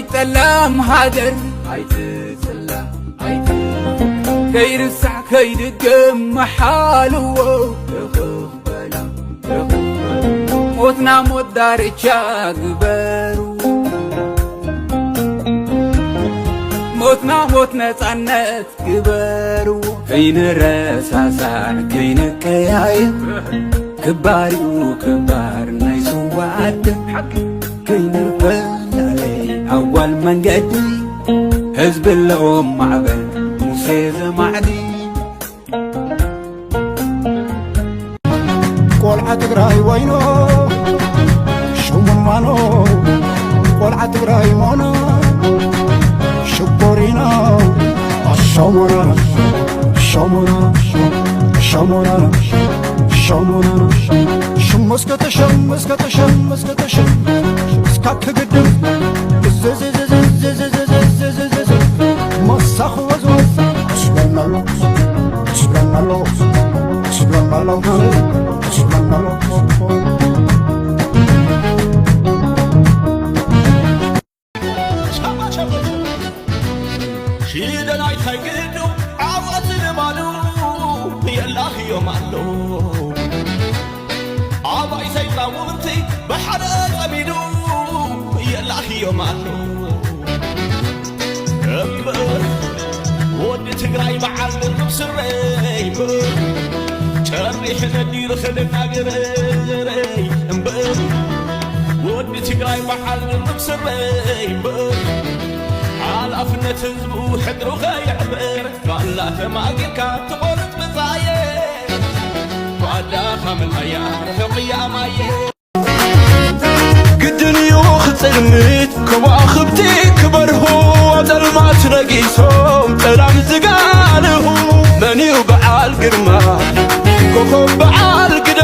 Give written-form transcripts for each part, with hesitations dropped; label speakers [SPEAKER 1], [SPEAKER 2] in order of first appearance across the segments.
[SPEAKER 1] يتلام هادر كيرسع كيدقم محالو موتنا موت دارجا قبرو موتنا موت نتعنت قبرو كين رساسا كين كياي كباريو كبار نايسو وعد كين الفلالي أول من قدي حزب اللهم معبد موسى زمعدي
[SPEAKER 2] قلعة تقراي وينو شوم مانو قلعة تقراي مانو شبورينا الشمرة شمرة شمرة شمرة شمسكت شمسكت شمسكت شم سكاك قدم زززززززززززز مسخ وزوز سبحان الله سبحان الله سبحان الله سبحان الله
[SPEAKER 3] شيدنا يتخيلو عواتنا مالو يالله يومالو عباي سيطاومتي بحرق أمينو يالله يومالو أمبر ودي تقراي معلم بسري شريح ندير خلنا قري أمبر ودي تقراي معلم بسري على أفنة تزبو حدرو غيعبر قال لا تماقيكا تقولت بزايا وعدا خامل هيار فقيا مايه قدنيو خسرمت كواخبتي كبرهو تلمات نقيسهم تلام زقاله منيو بعال قرما كوكب بعال قدي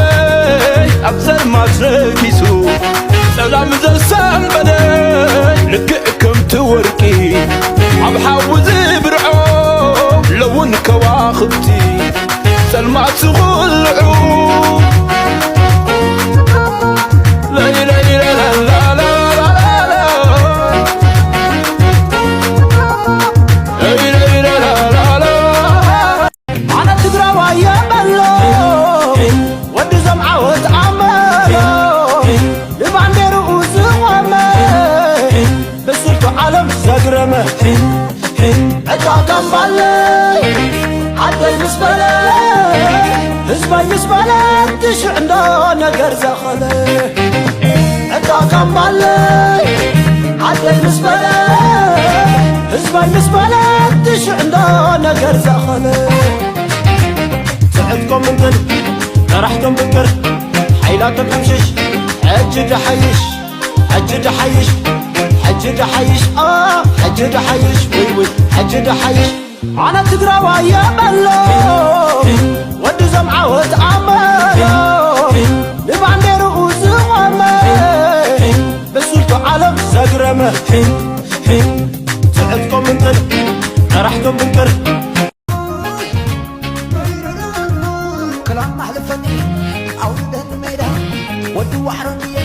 [SPEAKER 3] أبزر ما تنكيسو سلام زسان بدي لقئكم توركي عبحاوز برعو لون كواخبتي سلمات تغلعو لا لا لا لا لا عقاقم بالي عدي مسبلي هزبي مسبلي تشع عندو نقر زخلي عقاقم بالي عدي مسبلي هزبي مسبلي تشع عندو نقر زخلي سعدكم من ظل فرحتم بكر حيلاتكم حمشش حج دحيش حج دحيش حج دحيش حج دحيش وي حج دحيش أنا تقرا يا بلو ود زمعة وتعملو لبعندي رؤوس وامي بسولتو عالم زقرمة سعدكم من طل فرحتم بنكر كلام محلفتي عودة الميدان ود وحرني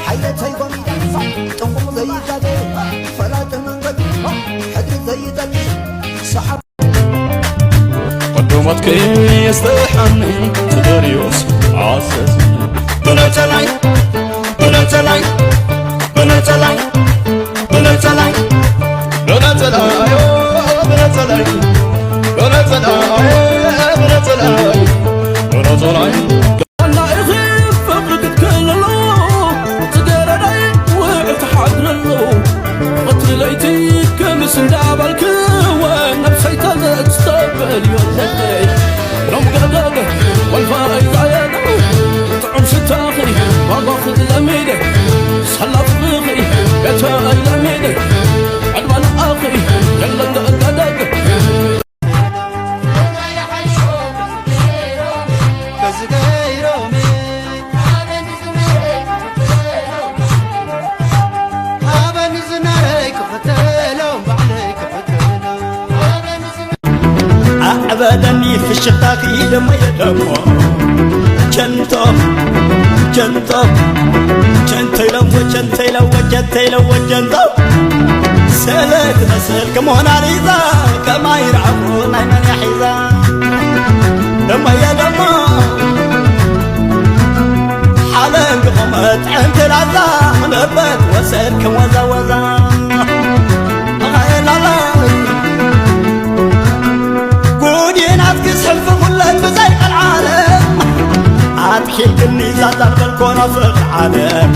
[SPEAKER 3] حياتي ضميدان تنقم زي جدي فلا تنقدي حدر زي دمي سحب قدومتك يستحني تدريوس عاسس بنتلاي بنتلاي بنتلاي بنتلاي بنتلاي بنتلاي بنتلاي بنتلاي بنتلاي ليتي كمس ندابلك ونفسي تستقبل يولدي لم قلقك والفايد عيانا طعم شتاخي وضاخذ الأمينة صلت بيخي يتاقي الأمينة عدوان آخي يلا ندقدق
[SPEAKER 4] أبداً في الشتاق لما يدمو جنتو جنتو جنتو لو جنتو لو جنتو لو جنتو سلك مسل كموناليزا كما يرعبون من يحيزا لما يا لما حالك غمت عند العزا نبت وسل كوزا وزا غير الله قودينات كسحب كلك بزيق العالم عاد حيل كني زاد الكون في العالم